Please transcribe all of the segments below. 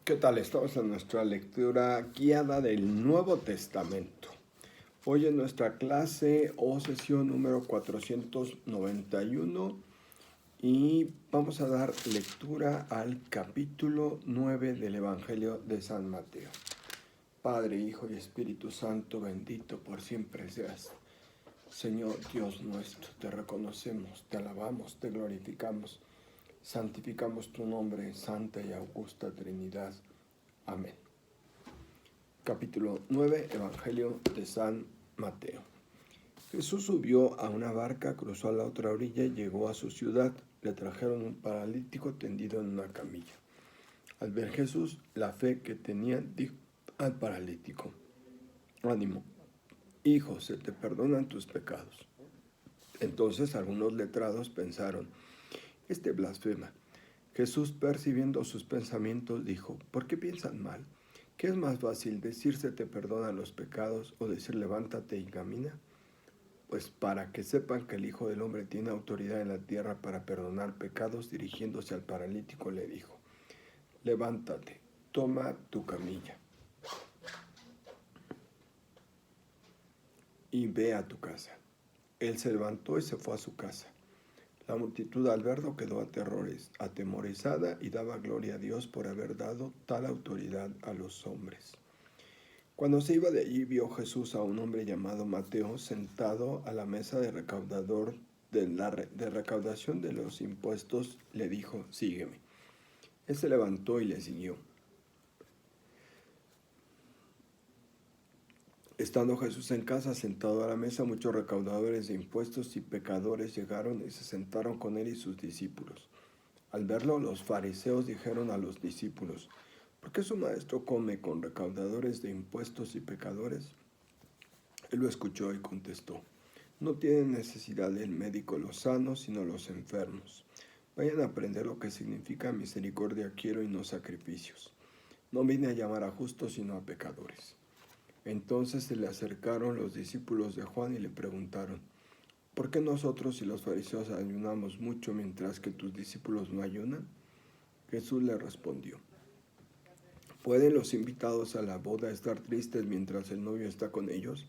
¿Qué tal? Estamos en nuestra lectura guiada del Nuevo Testamento. Hoy en nuestra clase o sesión número 491 y vamos a dar lectura al capítulo 9 del Evangelio de San Mateo. Padre, Hijo y Espíritu Santo, bendito por siempre seas. Señor Dios nuestro, te reconocemos, te alabamos, te glorificamos. Santificamos tu nombre, Santa y Augusta Trinidad. Amén. Capítulo 9, Evangelio de San Mateo. Jesús subió a una barca, cruzó a la otra orilla y llegó a su ciudad. Le trajeron un paralítico tendido en una camilla. Al ver Jesús la fe que tenía, dijo al paralítico: ánimo, hijo, se te perdonan tus pecados. Entonces algunos letrados pensaron: este blasfema. Jesús, percibiendo sus pensamientos, dijo: ¿por qué piensan mal? ¿Qué es más fácil, decir se te perdonan los pecados o decir levántate y camina? Pues para que sepan que el Hijo del Hombre tiene autoridad en la tierra para perdonar pecados, dirigiéndose al paralítico le dijo: levántate, toma tu camilla y ve a tu casa. Él se levantó y se fue a su casa. La multitud al verlo quedó atemorizada y daba gloria a Dios por haber dado tal autoridad a los hombres. Cuando se iba de allí, vio Jesús a un hombre llamado Mateo sentado a la mesa de recaudación de los impuestos. Le dijo: sígueme. Él se levantó y le siguió. Estando Jesús en casa, sentado a la mesa, muchos recaudadores de impuestos y pecadores llegaron y se sentaron con él y sus discípulos. Al verlo, los fariseos dijeron a los discípulos: ¿por qué su maestro come con recaudadores de impuestos y pecadores? Él lo escuchó y contestó: no tienen necesidad del médico los sanos, sino los enfermos. Vayan a aprender lo que significa misericordia quiero y no sacrificios. No vine a llamar a justos, sino a pecadores. Entonces se le acercaron los discípulos de Juan y le preguntaron: ¿por qué nosotros y los fariseos ayunamos mucho mientras que tus discípulos no ayunan? Jesús le respondió: ¿pueden los invitados a la boda estar tristes mientras el novio está con ellos?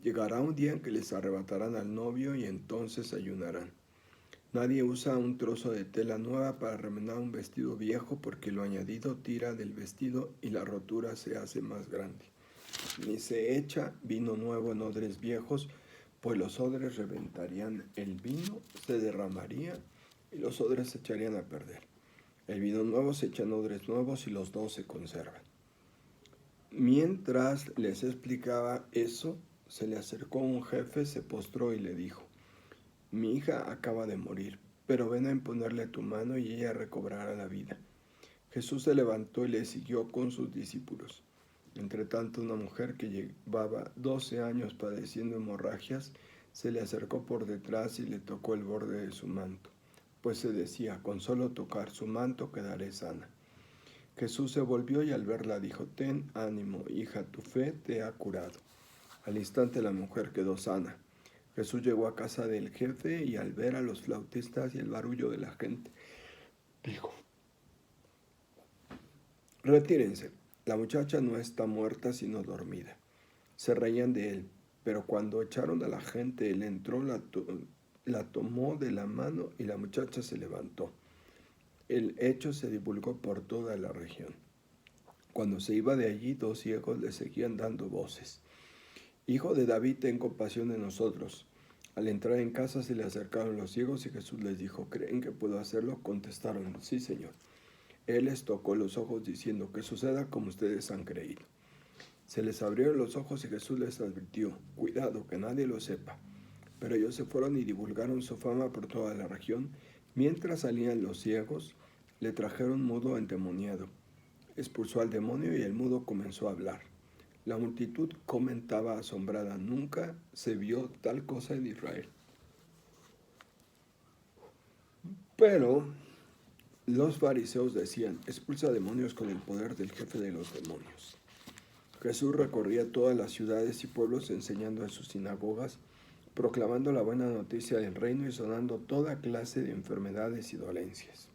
Llegará un día en que les arrebatarán al novio y entonces ayunarán. Nadie usa un trozo de tela nueva para remenar un vestido viejo, porque lo añadido tira del vestido y la rotura se hace más grande. Ni se echa vino nuevo en odres viejos, pues los odres reventarían el vino, se derramaría y los odres se echarían a perder. El vino nuevo se echa en odres nuevos y los dos se conservan. Mientras les explicaba eso, se le acercó un jefe, se postró y le dijo: mi hija acaba de morir, pero ven a imponerle tu mano y ella recobrará la vida. Jesús se levantó y le siguió con sus discípulos. Entretanto, una mujer que llevaba 12 años padeciendo hemorragias se le acercó por detrás y le tocó el borde de su manto, pues se decía: con solo tocar su manto quedaré sana. Jesús se volvió y al verla dijo: ten ánimo, hija, tu fe te ha curado. Al instante la mujer quedó sana. Jesús llegó a casa del jefe y al ver a los flautistas y el barullo de la gente, dijo: retírense, la muchacha no está muerta sino dormida. Se reían de él, pero cuando echaron a la gente, él entró, la tomó de la mano y la muchacha se levantó. El hecho se divulgó por toda la región. Cuando se iba de allí, 2 ciegos le seguían dando voces: Hijo de David, ten compasión de nosotros. Al entrar en casa se le acercaron los ciegos y Jesús les dijo: ¿creen que puedo hacerlo? Contestaron: sí, Señor. Él les tocó los ojos diciendo: que suceda como ustedes han creído. Se les abrieron los ojos y Jesús les advirtió: cuidado, que nadie lo sepa. Pero ellos se fueron y divulgaron su fama por toda la región. Mientras salían los ciegos, le trajeron mudo endemoniado. Expulsó al demonio y el mudo comenzó a hablar. La multitud comentaba asombrada: nunca se vio tal cosa en Israel. Pero los fariseos decían: expulsa demonios con el poder del jefe de los demonios. Jesús recorría todas las ciudades y pueblos enseñando en sus sinagogas, proclamando la buena noticia del reino y sanando toda clase de enfermedades y dolencias.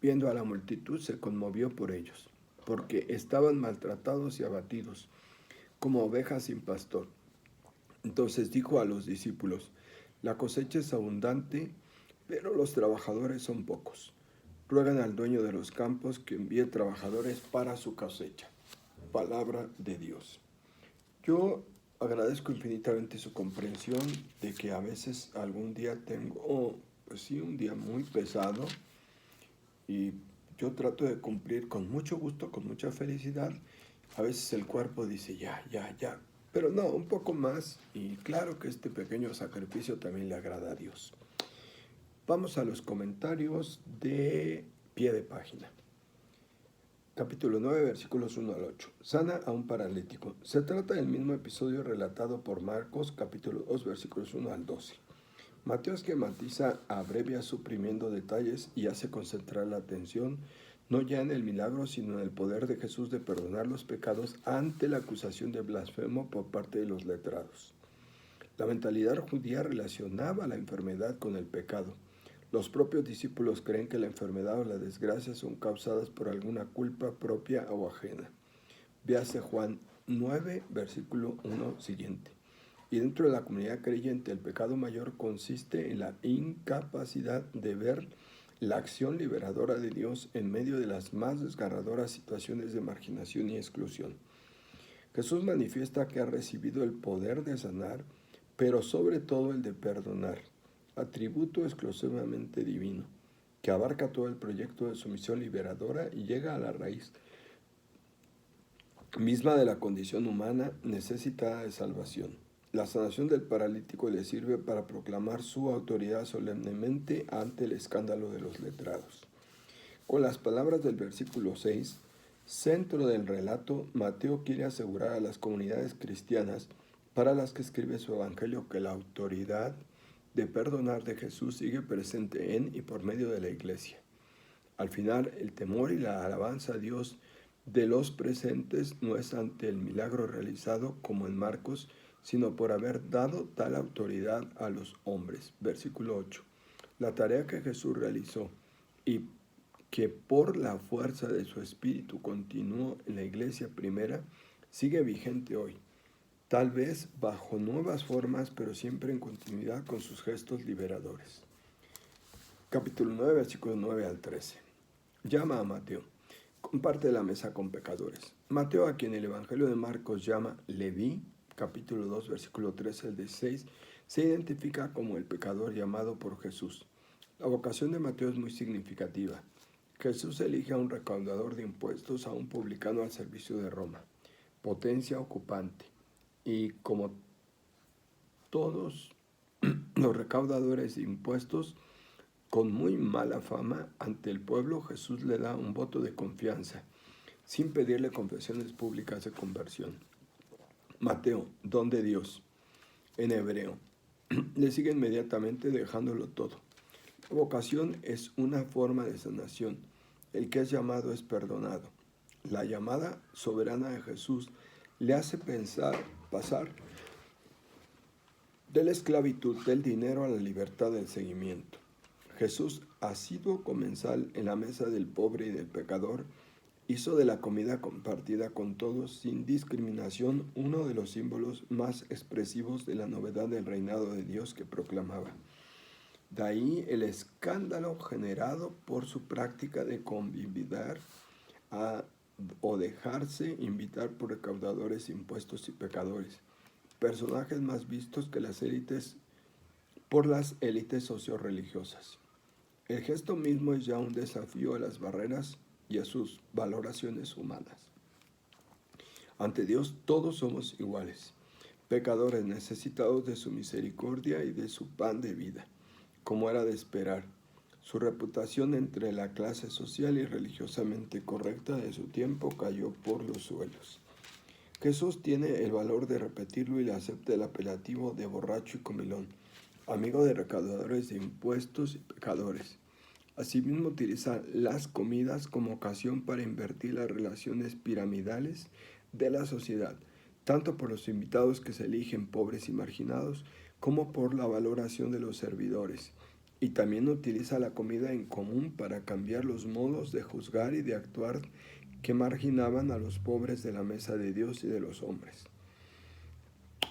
Viendo a la multitud, se conmovió por ellos, porque estaban maltratados y abatidos, como ovejas sin pastor. Entonces dijo a los discípulos: la cosecha es abundante, pero los trabajadores son pocos. Ruegan al dueño de los campos que envíe trabajadores para su cosecha. Palabra de Dios. Yo agradezco infinitamente su comprensión de que a veces algún día tengo, pues sí, un día muy pesado, y yo trato de cumplir con mucho gusto, con mucha felicidad. A veces el cuerpo dice ya, ya, ya, pero no, un poco más, y claro que este pequeño sacrificio también le agrada a Dios. Vamos a los comentarios de pie de página. Capítulo 9, versículos 1 al 8. Sana a un paralítico. Se trata del mismo episodio relatado por Marcos, capítulo 2, versículos 1 al 12. Mateo esquematiza, abrevia suprimiendo detalles y hace concentrar la atención no ya en el milagro, sino en el poder de Jesús de perdonar los pecados ante la acusación de blasfemo por parte de los letrados. La mentalidad judía relacionaba la enfermedad con el pecado. Los propios discípulos creen que la enfermedad o la desgracia son causadas por alguna culpa propia o ajena. Véase Juan 9, versículo 1 siguiente. Y dentro de la comunidad creyente, el pecado mayor consiste en la incapacidad de ver la acción liberadora de Dios en medio de las más desgarradoras situaciones de marginación y exclusión. Jesús manifiesta que ha recibido el poder de sanar, pero sobre todo el de perdonar, atributo exclusivamente divino, que abarca todo el proyecto de su misión liberadora y llega a la raíz misma de la condición humana necesitada de salvación. La sanación del paralítico le sirve para proclamar su autoridad solemnemente ante el escándalo de los letrados. Con las palabras del versículo 6, centro del relato, Mateo quiere asegurar a las comunidades cristianas para las que escribe su evangelio que la autoridad de perdonar de Jesús sigue presente en y por medio de la iglesia. Al final, el temor y la alabanza a Dios de los presentes no es ante el milagro realizado como en Marcos, sino por haber dado tal autoridad a los hombres. Versículo 8. La tarea que Jesús realizó y que por la fuerza de su espíritu continuó en la iglesia primera, sigue vigente hoy. Tal vez bajo nuevas formas, pero siempre en continuidad con sus gestos liberadores. Capítulo 9, versículos 9 al 13. Llama a Mateo. Comparte la mesa con pecadores. Mateo, a quien el Evangelio de Marcos llama Leví, capítulo 2, versículo 13 al 16, se identifica como el pecador llamado por Jesús. La vocación de Mateo es muy significativa. Jesús elige a un recaudador de impuestos, a un publicano al servicio de Roma, potencia ocupante. Y como todos los recaudadores de impuestos, con muy mala fama ante el pueblo, Jesús le da un voto de confianza, sin pedirle confesiones públicas de conversión. Mateo, don de Dios, en hebreo, le sigue inmediatamente dejándolo todo. La vocación es una forma de sanación. El que es llamado es perdonado. La llamada soberana de Jesús le hace pasar de la esclavitud del dinero a la libertad del seguimiento. Jesús, asiduo comensal en la mesa del pobre y del pecador, hizo de la comida compartida con todos sin discriminación uno de los símbolos más expresivos de la novedad del reinado de Dios que proclamaba. De ahí el escándalo generado por su práctica de convidar o dejarse invitar por recaudadores de impuestos y pecadores, personajes más vistos que las élites por las élites socio-religiosas. El gesto mismo es ya un desafío a las barreras y a sus valoraciones humanas. Ante Dios todos somos iguales, pecadores necesitados de su misericordia y de su pan de vida, como era de esperar. Su reputación entre la clase social y religiosamente correcta de su tiempo cayó por los suelos. Jesús tiene el valor de repetirlo y le acepta el apelativo de borracho y comilón, amigo de recaudadores de impuestos y pecadores. Asimismo utiliza las comidas como ocasión para invertir las relaciones piramidales de la sociedad, tanto por los invitados que se eligen pobres y marginados, como por la valoración de los servidores. Y también utiliza la comida en común para cambiar los modos de juzgar y de actuar que marginaban a los pobres de la mesa de Dios y de los hombres.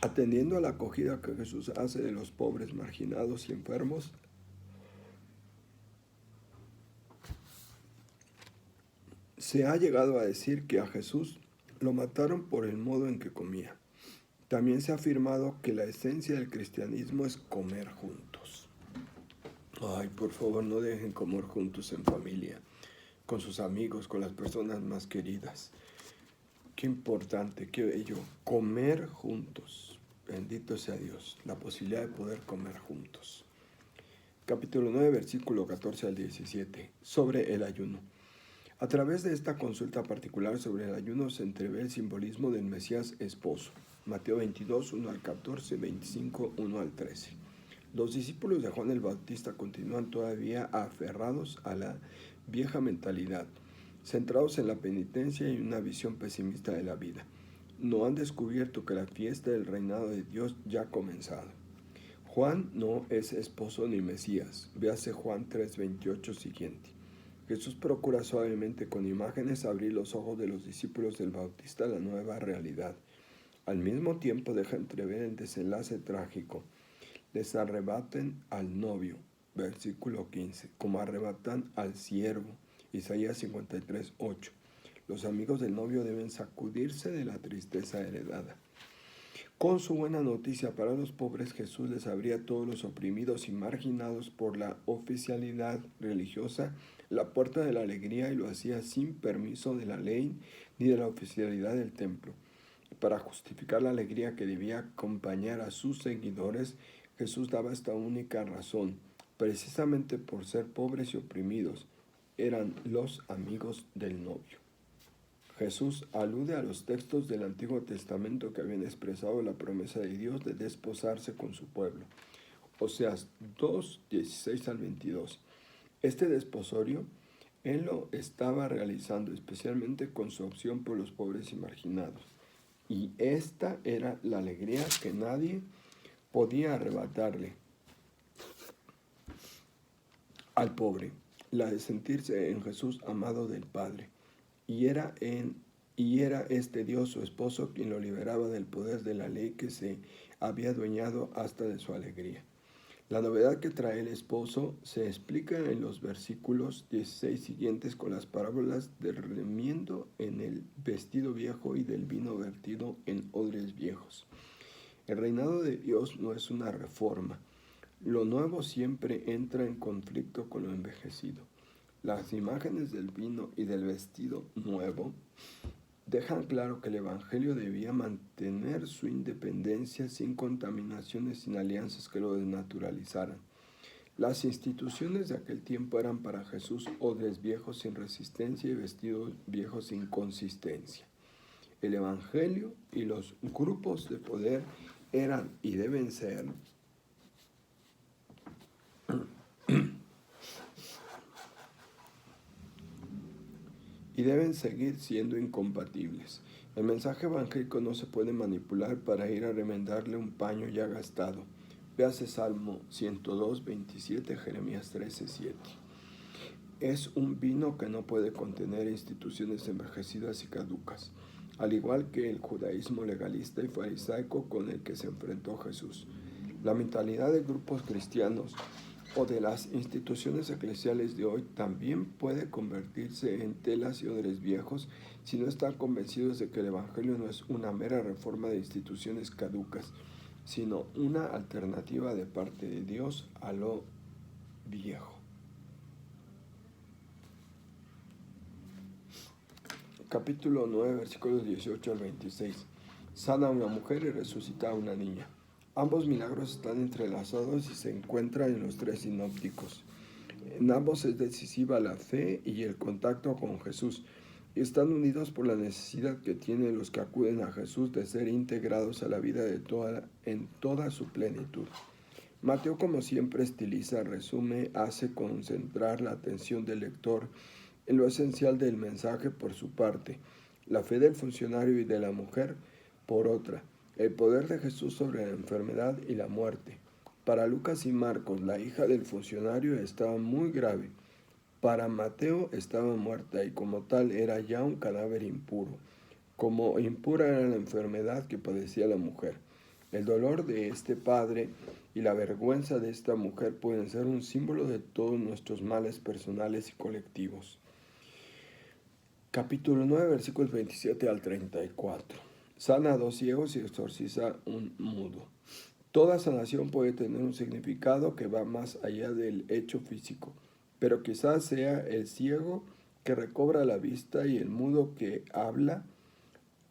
Atendiendo a la acogida que Jesús hace de los pobres, marginados y enfermos, se ha llegado a decir que a Jesús lo mataron por el modo en que comía. También se ha afirmado que la esencia del cristianismo es comer juntos. Ay, por favor, no dejen comer juntos en familia, con sus amigos, con las personas más queridas. Qué importante, qué bello, comer juntos. Bendito sea Dios, la posibilidad de poder comer juntos. Capítulo 9, versículo 14 al 17, sobre el ayuno. A través de esta consulta particular sobre el ayuno se entrevé el simbolismo del Mesías esposo. Mateo 22, 1 al 14, 25, 1 al 13. Los discípulos de Juan el Bautista continúan todavía aferrados a la vieja mentalidad, centrados en la penitencia y una visión pesimista de la vida. No han descubierto que la fiesta del reinado de Dios ya ha comenzado. Juan no es esposo ni Mesías. Véase Juan 3:28 siguiente. Jesús procura suavemente con imágenes abrir los ojos de los discípulos del Bautista a la nueva realidad. Al mismo tiempo deja entrever el desenlace trágico. Les arrebaten al novio, versículo 15, como arrebatan al siervo, Isaías 53:8. Los amigos del novio deben sacudirse de la tristeza heredada. Con su buena noticia para los pobres, Jesús les abría a todos los oprimidos y marginados por la oficialidad religiosa la puerta de la alegría, y lo hacía sin permiso de la ley ni de la oficialidad del templo. Para justificar la alegría que debía acompañar a sus seguidores, Jesús daba esta única razón: precisamente por ser pobres y oprimidos, eran los amigos del novio. Jesús alude a los textos del Antiguo Testamento que habían expresado la promesa de Dios de desposarse con su pueblo. Oseas 2, 16 al 22. Este desposorio él lo estaba realizando especialmente con su opción por los pobres y marginados. Y esta era la alegría que nadie podía arrebatarle al pobre, la de sentirse en Jesús amado del Padre. Y era este Dios su esposo quien lo liberaba del poder de la ley que se había adueñado hasta de su alegría. La novedad que trae el esposo se explica en los versículos 16 siguientes con las parábolas del remiendo en el vestido viejo y del vino vertido en odres viejos. El reinado de Dios no es una reforma. Lo nuevo siempre entra en conflicto con lo envejecido. Las imágenes del vino y del vestido nuevo dejan claro que el Evangelio debía mantener su independencia sin contaminaciones, sin alianzas que lo desnaturalizaran. Las instituciones de aquel tiempo eran para Jesús odres viejos sin resistencia y vestidos viejos sin consistencia. El Evangelio y los grupos de poder eran y deben ser y deben seguir siendo incompatibles. El mensaje evangélico no se puede manipular para ir a remendarle un paño ya gastado. Véase Salmo 102, 27, Jeremías 13, 7. Es un vino que no puede contener instituciones envejecidas y caducas, al igual que el judaísmo legalista y farisaico con el que se enfrentó Jesús. La mentalidad de grupos cristianos o de las instituciones eclesiales de hoy también puede convertirse en telas y odres viejos si no están convencidos de que el Evangelio no es una mera reforma de instituciones caducas, sino una alternativa de parte de Dios a lo viejo. Capítulo 9, versículos 18 al 26. Sana a una mujer y resucita a una niña. Ambos milagros están entrelazados y se encuentran en los tres sinópticos. En ambos es decisiva la fe y el contacto con Jesús, y están unidos por la necesidad que tienen los que acuden a Jesús de ser integrados a la vida en toda su plenitud. Mateo, como siempre, estiliza, resume, hace concentrar la atención del lector en lo esencial del mensaje por su parte, la fe del funcionario y de la mujer por otra, el poder de Jesús sobre la enfermedad y la muerte. Para Lucas y Marcos, la hija del funcionario estaba muy grave, Para Mateo estaba muerta y como tal era ya un cadáver impuro. Como impura era la enfermedad que padecía la mujer. El dolor de este padre y la vergüenza de esta mujer pueden ser un símbolo de todos nuestros males personales y colectivos. Capítulo 9, versículos 27 al 34. Sana a 2 ciegos y exorciza un mudo. Toda sanación puede tener un significado que va más allá del hecho físico, pero quizás sea el ciego que recobra la vista y el mudo que habla,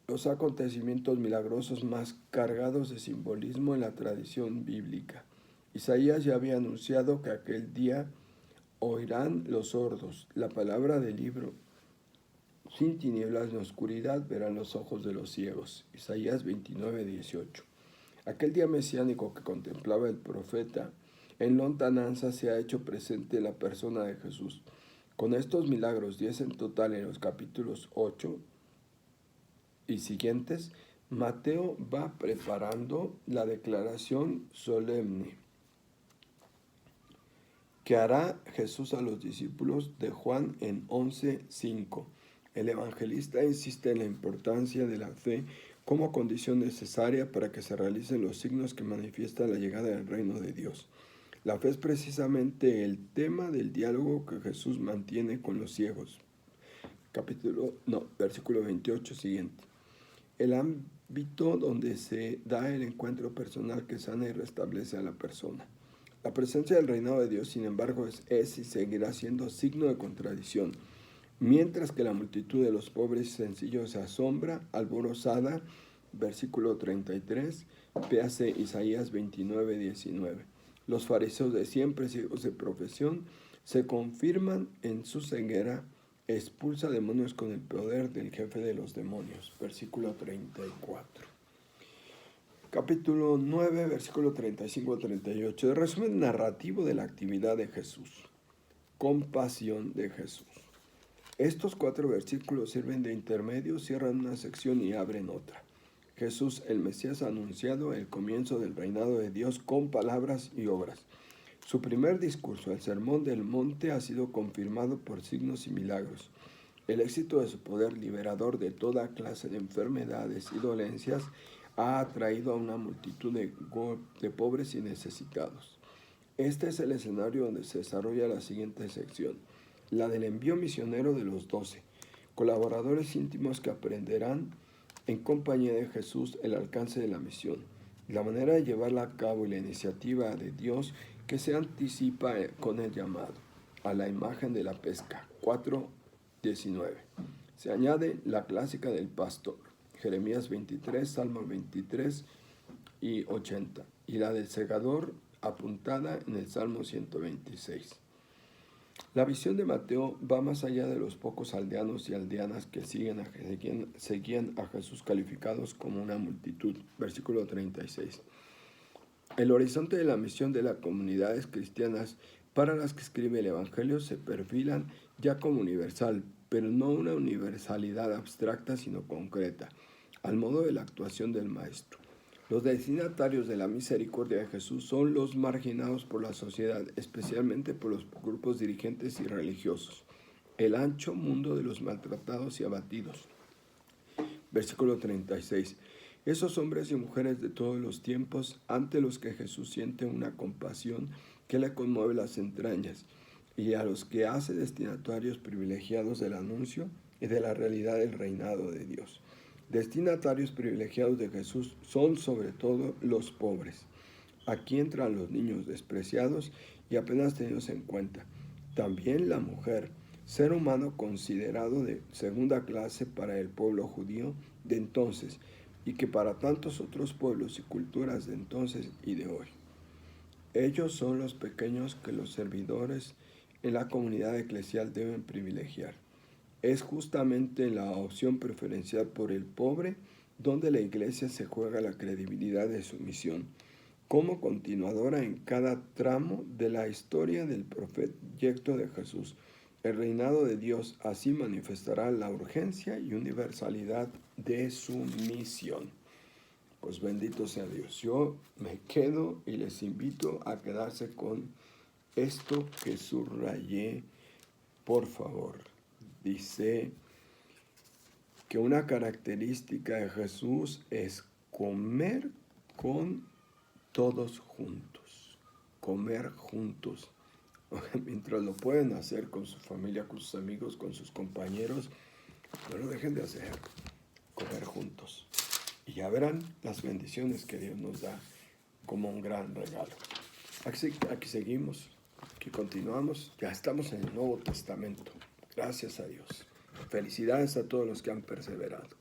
los acontecimientos milagrosos más cargados de simbolismo en la tradición bíblica. Isaías ya había anunciado que aquel día oirán los sordos la palabra del libro. Sin tinieblas ni oscuridad verán los ojos de los ciegos. Isaías 29:18. Aquel día mesiánico que contemplaba el profeta en lontananza se ha hecho presente en la persona de Jesús. Con estos milagros, 10 en total en los capítulos 8 y siguientes, Mateo va preparando la declaración solemne que hará Jesús a los discípulos de Juan en 11:5. El evangelista insiste en la importancia de la fe como condición necesaria para que se realicen los signos que manifiestan la llegada del reino de Dios. La fe es precisamente el tema del diálogo que Jesús mantiene con los ciegos. Versículo 28 siguiente. El ámbito donde se da el encuentro personal que sana y restablece a la persona. La presencia del reinado de Dios, sin embargo, es y seguirá siendo signo de contradicción. Mientras que la multitud de los pobres y sencillos se asombra, alborozada, versículo 33, véase Isaías 29:19. Los fariseos de siempre, ciegos de profesión, se confirman en su ceguera, expulsa demonios con el poder del jefe de los demonios. Versículo 34. Capítulo 9, versículo 35-38. El resumen narrativo de la actividad de Jesús. Compasión de Jesús. Estos 4 versículos sirven de intermedio, cierran una sección y abren otra. Jesús, el Mesías, ha anunciado el comienzo del reinado de Dios con palabras y obras. Su primer discurso, el Sermón del Monte, ha sido confirmado por signos y milagros. El éxito de su poder liberador de toda clase de enfermedades y dolencias ha atraído a una multitud de pobres y necesitados. Este es el escenario donde se desarrolla la siguiente sección, la del envío misionero de los 12, colaboradores íntimos que aprenderán en compañía de Jesús el alcance de la misión, la manera de llevarla a cabo y la iniciativa de Dios que se anticipa con el llamado, a la imagen de la pesca, 4:19. Se añade la clásica del pastor, Jeremías 23, Salmos 23 y 80, y la del segador apuntada en el Salmo 126. La visión de Mateo va más allá de los pocos aldeanos y aldeanas que seguían a Jesús calificados como una multitud. Versículo 36. El horizonte de la misión de las comunidades cristianas para las que escribe el Evangelio se perfilan ya como universal, pero no una universalidad abstracta sino concreta, al modo de la actuación del Maestro. Los destinatarios de la misericordia de Jesús son los marginados por la sociedad, especialmente por los grupos dirigentes y religiosos. El ancho mundo de los maltratados y abatidos. Versículo 36. Esos hombres y mujeres de todos los tiempos, ante los que Jesús siente una compasión que le conmueve las entrañas, y a los que hace destinatarios privilegiados del anuncio y de la realidad del reinado de Dios. Destinatarios privilegiados de Jesús son sobre todo los pobres. Aquí entran los niños despreciados y apenas tenidos en cuenta. También la mujer, ser humano considerado de segunda clase para el pueblo judío de entonces y que para tantos otros pueblos y culturas de entonces y de hoy. Ellos son los pequeños que los servidores en la comunidad eclesial deben privilegiar. Es justamente en la opción preferencial por el pobre donde la Iglesia se juega la credibilidad de su misión, como continuadora en cada tramo de la historia del proyecto de Jesús. El reinado de Dios así manifestará la urgencia y universalidad de su misión. Pues bendito sea Dios. Yo me quedo y les invito a quedarse con esto que subrayé por favor. Dice que una característica de Jesús es comer con todos juntos. Comer juntos. Mientras lo pueden hacer con su familia, con sus amigos, con sus compañeros, no lo dejen de hacer. Comer juntos. Y ya verán las bendiciones que Dios nos da como un gran regalo. Aquí seguimos, aquí continuamos. Ya estamos en el Nuevo Testamento. Gracias a Dios. Felicidades a todos los que han perseverado.